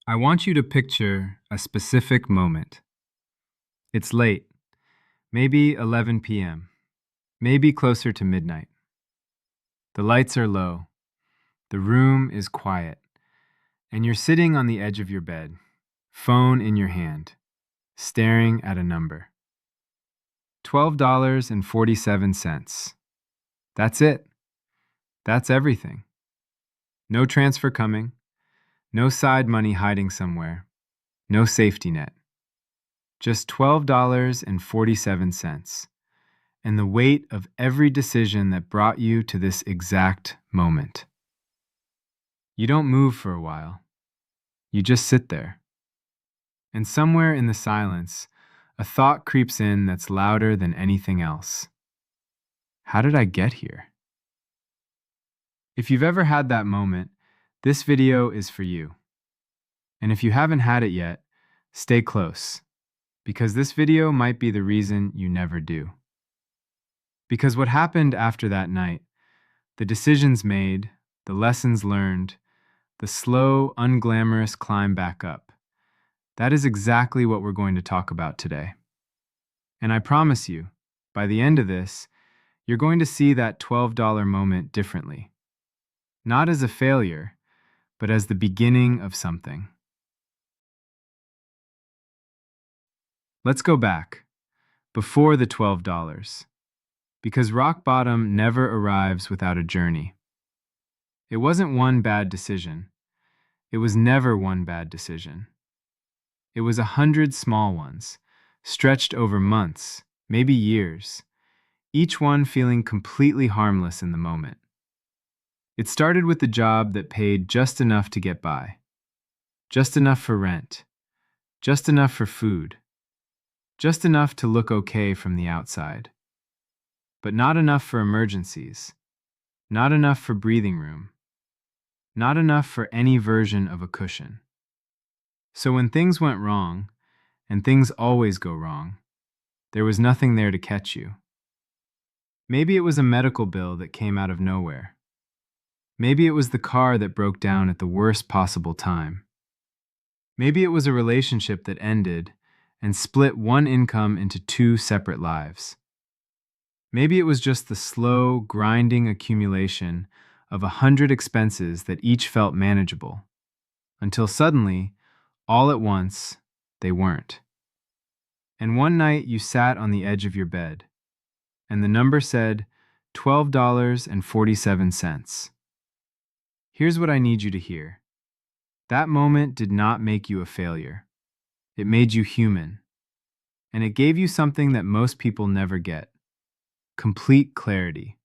I want you to picture a specific moment. It's late, maybe 11 p.m., maybe closer to midnight. The lights are low, the room is quiet, and you're sitting on the edge of your bed, phone in your hand, staring at a number. $12.47. That's it. That's everything. No transfer coming, no side money hiding somewhere, no safety net. Just $12.47. And the weight of every decision that brought you to this exact moment. You don't move for a while. You just sit there. And somewhere in the silence, a thought creeps in that's louder than anything else. How did I get here? If you've ever had that moment, this video is for you. And if you haven't had it yet, stay close, because this video might be the reason you never do. Because what happened after that night, the decisions made, the lessons learned, the slow, unglamorous climb back up, that is exactly what we're going to talk about today. And I promise you, by the end of this, you're going to see that $12 moment differently. Not as a failure, but as the beginning of something. Let's go back, before the $12. Because rock bottom never arrives without a journey. It wasn't one bad decision. It was never one bad decision. It was 100 small ones, stretched over months, maybe years, each one feeling completely harmless in the moment. It started with the job that paid just enough to get by, just enough for rent, just enough for food, just enough to look okay from the outside. But not enough for emergencies, not enough for breathing room, not enough for any version of a cushion. So when things went wrong, and things always go wrong, there was nothing there to catch you. Maybe it was a medical bill that came out of nowhere. Maybe it was the car that broke down at the worst possible time. Maybe it was a relationship that ended and split one income into two separate lives. Maybe it was just the slow, grinding accumulation of 100 expenses that each felt manageable, until suddenly, all at once, they weren't. And one night you sat on the edge of your bed, and the number said $12.47. Here's what I need you to hear. That moment did not make you a failure. It made you human. And it gave you something that most people never get: complete clarity.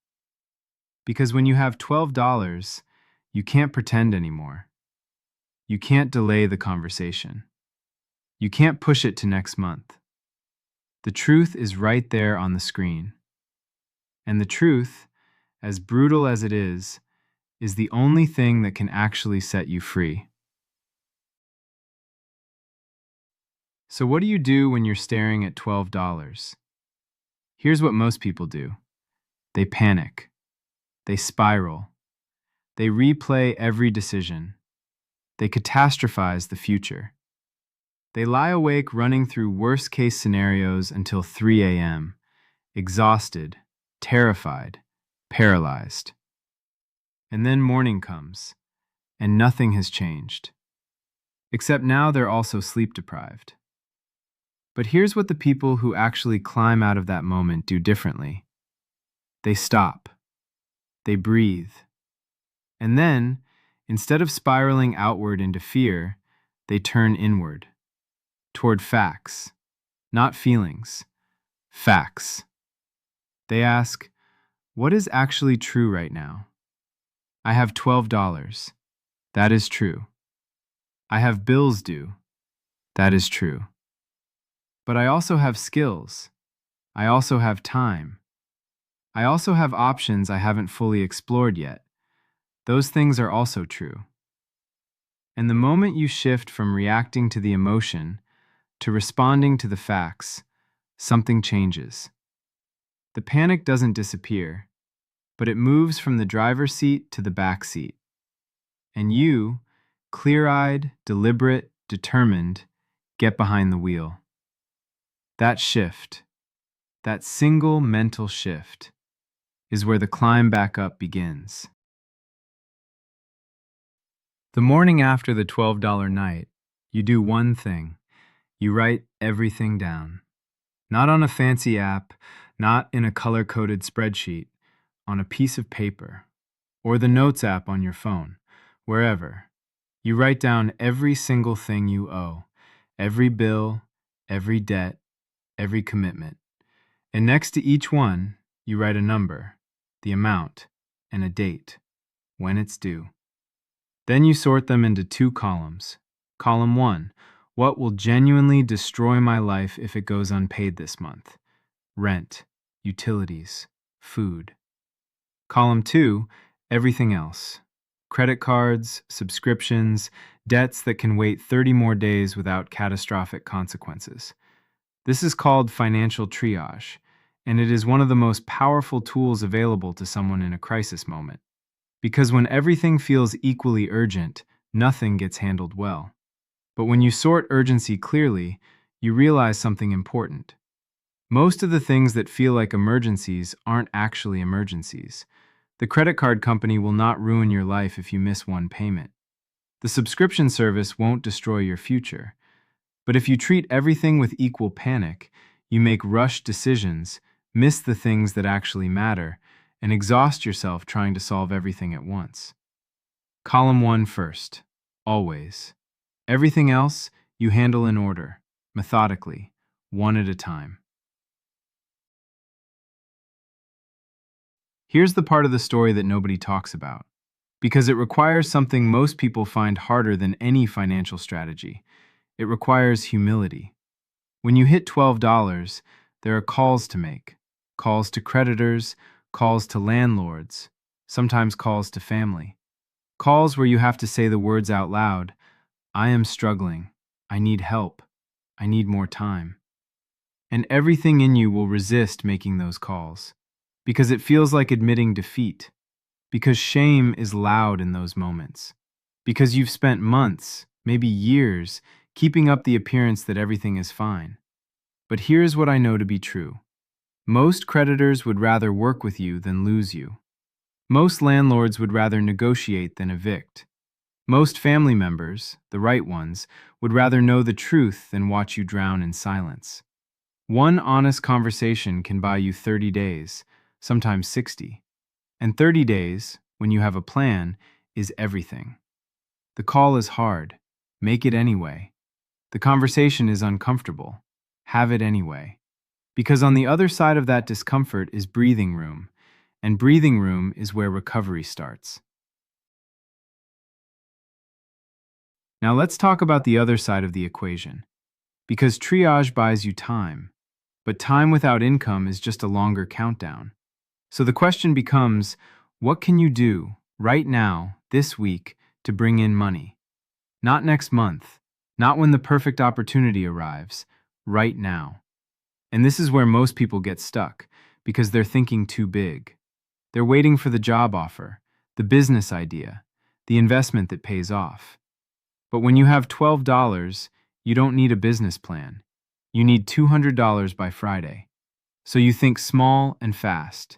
Because when you have $12, you can't pretend anymore. You can't delay the conversation. You can't push it to next month. The truth is right there on the screen. And the truth, as brutal as it is the only thing that can actually set you free. So what do you do when you're staring at $12? Here's what most people do. They panic. They spiral. They replay every decision. They catastrophize the future. They lie awake running through worst-case scenarios until 3 a.m., exhausted, terrified, paralyzed. And then morning comes, and nothing has changed. Except now they're also sleep-deprived. But here's what the people who actually climb out of that moment do differently. They stop. They breathe. And then, instead of spiraling outward into fear, they turn inward, toward facts, not feelings, facts. They ask, what is actually true right now? I have $12. That is true. I have bills due. That is true. But I also have skills. I also have time. I also have options I haven't fully explored yet. Those things are also true. And the moment you shift from reacting to the emotion to responding to the facts, something changes. The panic doesn't disappear, but it moves from the driver's seat to the back seat. And you Clear-eyed, deliberate, determined, get behind the wheel. That shift, that single mental shift, is where the climb back up begins. The morning after the $12 night, you do one thing. You write everything down. Not on a fancy app, not in a color-coded spreadsheet, on a piece of paper, or the Notes app on your phone, wherever. You write down every single thing you owe, every bill, every debt, every commitment. And next to each one, you write a number, the amount, and a date, when it's due. Then you sort them into two columns. Column 1, what will genuinely destroy my life if it goes unpaid this month? Rent, utilities, food. Column 2, everything else. Credit cards, subscriptions, debts that can wait 30 more days without catastrophic consequences. This is called financial triage, and it is one of the most powerful tools available to someone in a crisis moment. Because when everything feels equally urgent, nothing gets handled well. But when you sort urgency clearly, you realize something important. Most of the things that feel like emergencies aren't actually emergencies. The credit card company will not ruin your life if you miss one payment. The subscription service won't destroy your future. But if you treat everything with equal panic, you make rushed decisions, miss the things that actually matter, and exhaust yourself trying to solve everything at once. Column 1 first, always. Everything else you handle in order, methodically, one at a time. Here's the part of the story that nobody talks about, because it requires something most people find harder than any financial strategy. It requires humility. When you hit $12, there are calls to make. Calls to creditors, calls to landlords, sometimes calls to family. Calls where you have to say the words out loud, I am struggling, I need help, I need more time. And everything in you will resist making those calls, because it feels like admitting defeat, because shame is loud in those moments, because you've spent months, maybe years, keeping up the appearance that everything is fine. But here's what I know to be true. Most creditors would rather work with you than lose you. Most landlords would rather negotiate than evict. Most family members, the right ones, would rather know the truth than watch you drown in silence. One honest conversation can buy you 30 days, sometimes 60. And 30 days, when you have a plan, is everything. The call is hard. Make it anyway. The conversation is uncomfortable. Have it anyway. Because on the other side of that discomfort is breathing room, and breathing room is where recovery starts. Now let's talk about the other side of the equation. Because triage buys you time, but time without income is just a longer countdown. So the question becomes, what can you do right now, this week, to bring in money? Not next month, not when the perfect opportunity arrives, right now. And this is where most people get stuck, because they're thinking too big. They're waiting for the job offer, the business idea, the investment that pays off. But when you have $12, you don't need a business plan. You need $200 by Friday. So you think small and fast.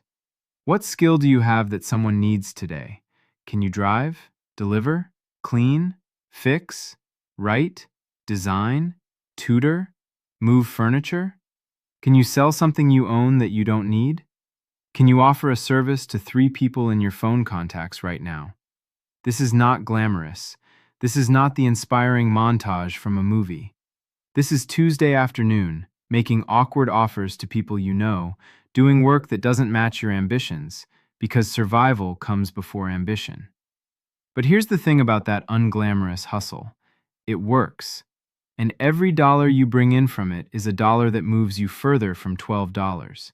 What skill do you have that someone needs today? Can you drive, deliver, clean, fix, write, design, tutor, move furniture? Can you sell something you own that you don't need? Can you offer a service to 3 people in your phone contacts right now? This is not glamorous. This is not the inspiring montage from a movie. This is Tuesday afternoon, making awkward offers to people you know, doing work that doesn't match your ambitions, because survival comes before ambition. But here's the thing about that unglamorous hustle. It works. And every dollar you bring in from it is a dollar that moves you further from $12.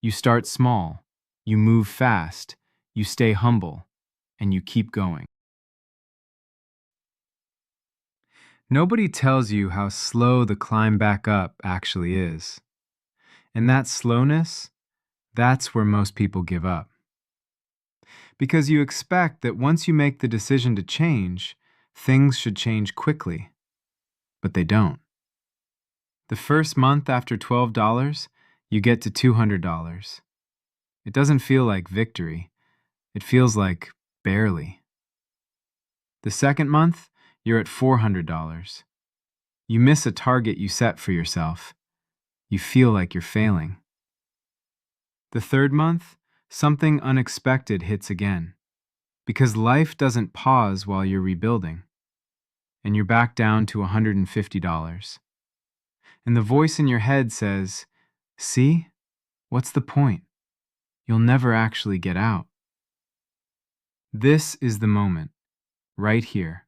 You start small, you move fast, you stay humble, and you keep going. Nobody tells you how slow the climb back up actually is. And that slowness, that's where most people give up. Because you expect that once you make the decision to change, Things should change quickly, but they don't. The first month after $12, you get to $200. It doesn't feel like victory. It feels like barely. The second month, you're at $400. You miss a target you set for yourself. You feel like you're failing. The third month, something unexpected hits again. Because life doesn't pause while you're rebuilding. And you're back down to $150. And the voice in your head says, "See? What's the point? You'll never actually get out." This is the moment, right here.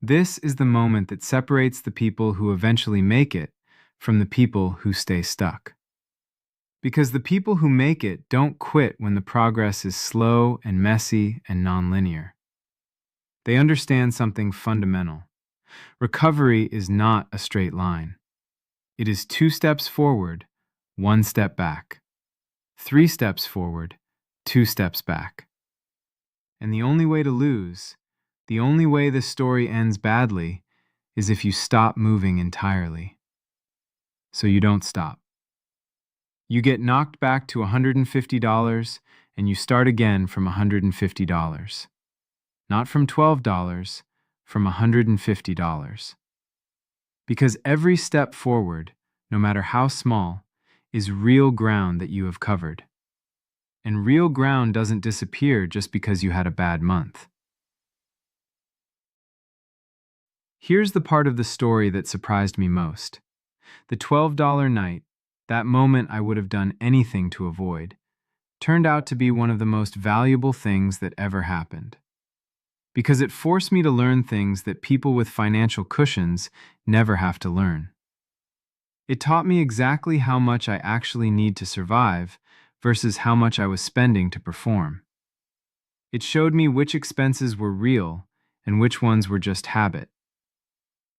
This is the moment that separates the people who eventually make it from the people who stay stuck. Because the people who make it don't quit when the progress is slow and messy and nonlinear. They understand something fundamental. Recovery is not a straight line. It is 2 steps forward, 1 step back. 3 steps forward, 2 steps back. And the only way to lose, the only way this story ends badly, is if you stop moving entirely. So you don't stop. You get knocked back to $150 and you start again from $150. Not from $12, from $150. Because every step forward, no matter how small, is real ground that you have covered. And real ground doesn't disappear just because you had a bad month. Here's the part of the story that surprised me most. The $12 night, that moment I would have done anything to avoid, turned out to be one of the most valuable things that ever happened. Because it forced me to learn things that people with financial cushions never have to learn. It taught me exactly how much I actually need to survive versus how much I was spending to perform. It showed me which expenses were real and which ones were just habit.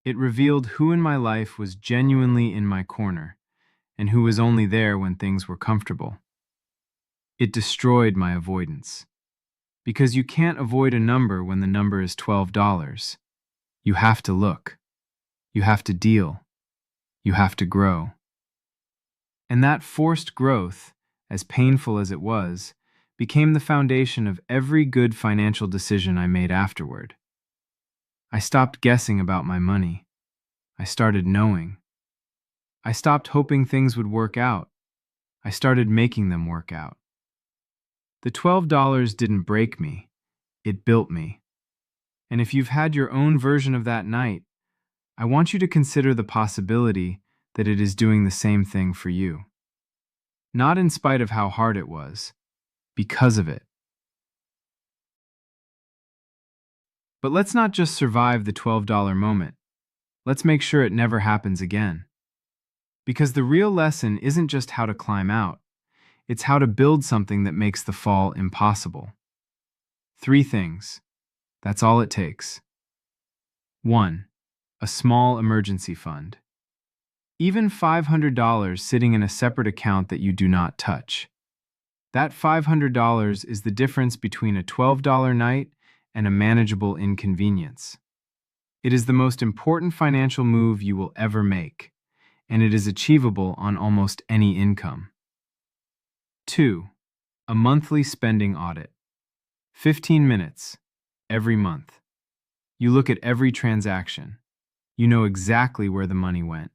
It revealed who in my life was genuinely in my corner and who was only there when things were comfortable. It destroyed my avoidance. Because you can't avoid a number when the number is $12. You have to look. You have to deal. You have to grow. And that forced growth, as painful as it was, became the foundation of every good financial decision I made afterward. I stopped guessing about my money. I started knowing. I stopped hoping things would work out. I started making them work out. The $12 didn't break me. It built me. And if you've had your own version of that night, I want you to consider the possibility that it is doing the same thing for you. Not in spite of how hard it was, because of it. But let's not just survive the $12 moment. Let's make sure it never happens again. Because the real lesson isn't just how to climb out, it's how to build something that makes the fall impossible. 3 things. That's all it takes. 1. A small emergency fund. Even $500 sitting in a separate account that you do not touch. That $500 is the difference between a $12 night and a manageable inconvenience. It is the most important financial move you will ever make, and it is achievable on almost any income. 2. A monthly spending audit. 15 minutes, every month. You look at every transaction. You know exactly where the money went.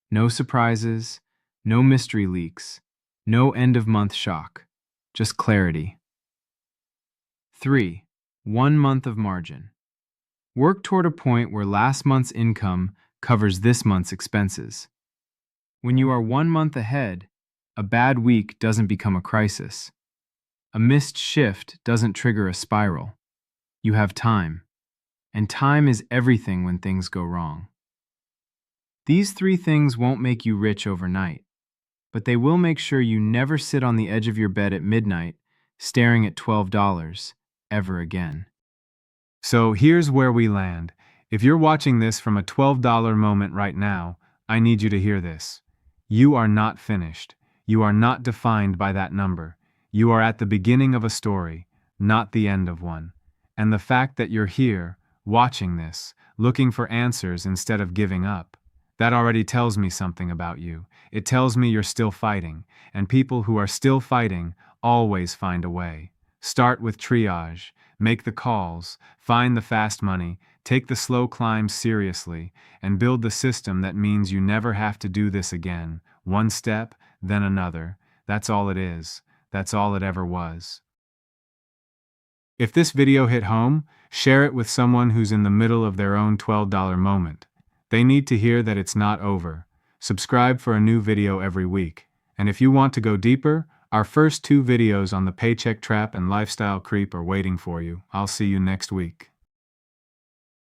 No surprises, no mystery leaks, no end-of-month shock, just clarity. 3. 1 month of margin. Work toward a point where last month's income covers this month's expenses. When you are 1 month ahead, a bad week doesn't become a crisis. A missed shift doesn't trigger a spiral. You have time. And time is everything when things go wrong. These 3 things won't make you rich overnight, but they will make sure you never sit on the edge of your bed at midnight staring at $12 ever again. So here's where we land. If you're watching this from a $12 moment right now, I need you to hear this. You are not finished. You are not defined by that number. You are at the beginning of a story, not the end of one. And the fact that you're here, watching this, looking for answers instead of giving up. That already tells me something about you. It tells me you're still fighting, and people who are still fighting always find a way. Start with triage, make the calls, find the fast money, take the slow climb seriously, and build the system that means you never have to do this again. One step, then another. That's all it is. That's all it ever was. If this video hit home, share it with someone who's in the middle of their own $12 moment. They need to hear that it's not over. Subscribe for a new video every week. And if you want to go deeper, our first 2 videos on the paycheck trap and lifestyle creep are waiting for you. I'll see you next week.